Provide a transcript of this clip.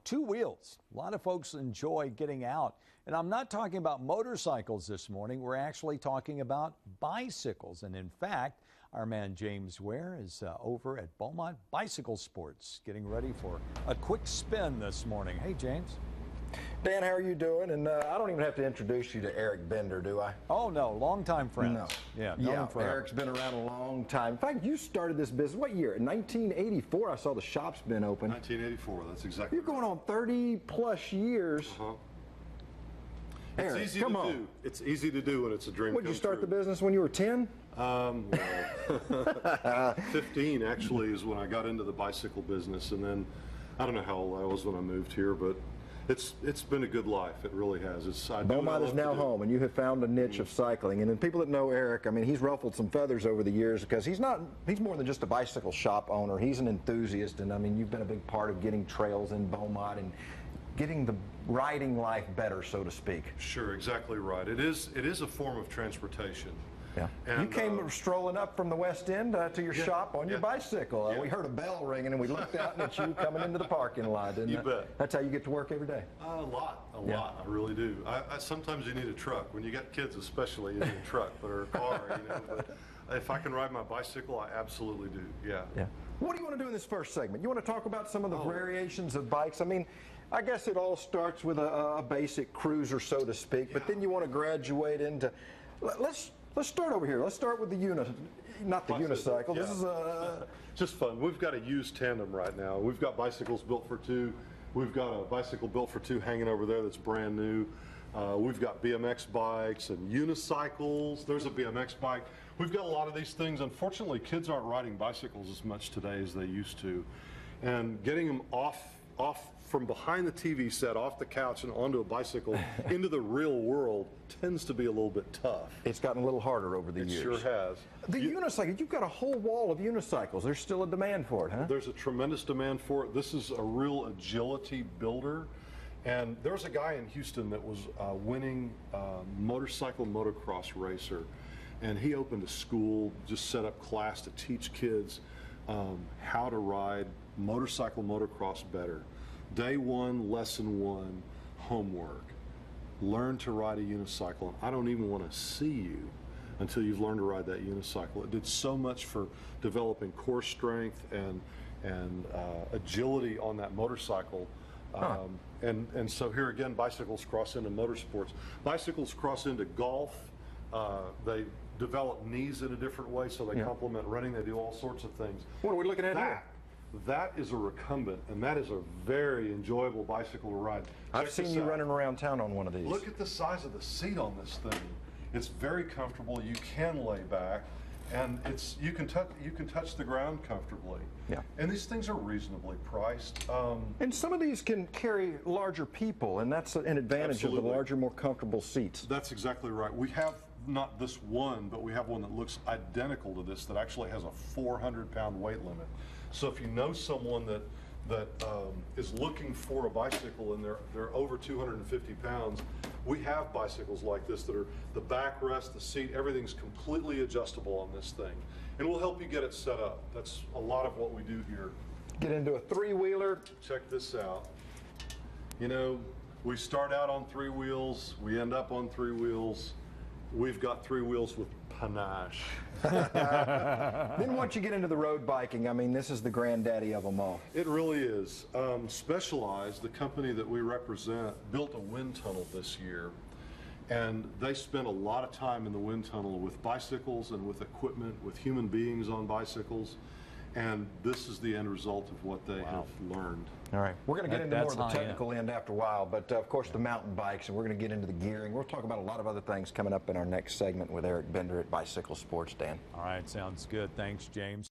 two wheels. A lot of folks enjoy getting out. And I'm not talking about motorcycles this morning. We're actually talking about bicycles. And in fact, our man James Ware is over at Beaumont Bicycle Sports getting ready for a quick spin this morning. Hey, James. Dan, how are you doing? And I don't even have to introduce you to Eric Bender, do I? Oh, no, longtime friends. No. Yeah, Eric's been around a long time. In fact, you started this business, what year? In 1984, I saw the shop's been open. 1984, that's exactly You're going on 30-plus years. It's Eric, easy come to on. do. It's easy to do when it's a dream What, did come you start true. the business when you were 10? 15 actually is when I got into the bicycle business, and then I don't know how old I was when I moved here, but it's been a good life. It really has. Beaumont is now home, and you have found a niche of cycling. And then people that know Eric, I mean, he's ruffled some feathers over the years because he's more than just a bicycle shop owner. He's an enthusiast, and I mean, you've been a big part of getting trails in Beaumont and getting the riding life better, so to speak. Sure, exactly right. It is a form of transportation. Yeah. And, you came strolling up from the West End to your shop on your bicycle. Yeah. We heard a bell ringing and we looked out and it's you coming into the parking lot. You bet. That's how you get to work every day? A lot. I really do. Sometimes you need a truck. When you got kids especially, you need a truck or a car, But if I can ride my bicycle, I absolutely do, yeah. What do you want to do in this first segment? You want to talk about some of the variations of bikes? I mean, I guess it all starts with a basic cruiser, so to speak, but then you want to graduate into, let's start over here. Let's start with the unicycle. Yeah. This is just fun. We've got a used tandem right now. We've got bicycles built for two. We've got a bicycle built for two hanging over there that's brand new. We've got BMX bikes and unicycles. There's a BMX bike. We've got a lot of these things. Unfortunately, kids aren't riding bicycles as much today as they used to. And getting them off from behind the TV set, off the couch and onto a bicycle into the real world tends to be a little bit tough. It's gotten a little harder over the years. It sure has. The unicycle, you've got a whole wall of unicycles. There's still a demand for it, huh? There's a tremendous demand for it. This is a real agility builder. And there was a guy in Houston that was winning motorcycle motocross racer. And he opened a school, just set up class to teach kids how to ride motorcycle motocross better. Day one, lesson one, homework. Learn to ride a unicycle. I don't even want to see you until you've learned to ride that unicycle. It did so much for developing core strength and agility on that motorcycle. And so here again, bicycles cross into motorsports. Bicycles cross into golf. They develop knees in a different way, so they complement running. They do all sorts of things. What are we looking at here? That is a recumbent, and that is a very enjoyable bicycle to ride. I've seen you running around town on one of these. Look at the size of the seat on this thing. It's very comfortable. You can lay back, and you can touch the ground comfortably. Yeah. And these things are reasonably priced. And some of these can carry larger people, and that's an advantage of the larger, more comfortable seats. That's exactly right. We have not this one, but we have one that looks identical to this that actually has a 400-pound weight limit. So if you know someone that is looking for a bicycle and they're over 250 pounds, we have bicycles like this that are the backrest, the seat, everything's completely adjustable on this thing. And we'll help you get it set up. That's a lot of what we do here. Get into a three-wheeler. Check this out. We start out on three wheels, we end up on three wheels. We've got three wheels with panache. Then once you get into the road biking, I mean, this is the granddaddy of them all. It really is. Specialized, the company that we represent, built a wind tunnel this year. And they spent a lot of time in the wind tunnel with bicycles and with equipment, with human beings on bicycles. And this is the end result of what they have learned. All right, we're going to get into more of the technical end after a while, but of course the mountain bikes, and we're going to get into the gearing. We'll talk about a lot of other things coming up in our next segment with Eric Bender at Bicycle Sports, Dan. All right, sounds good. Thanks, James.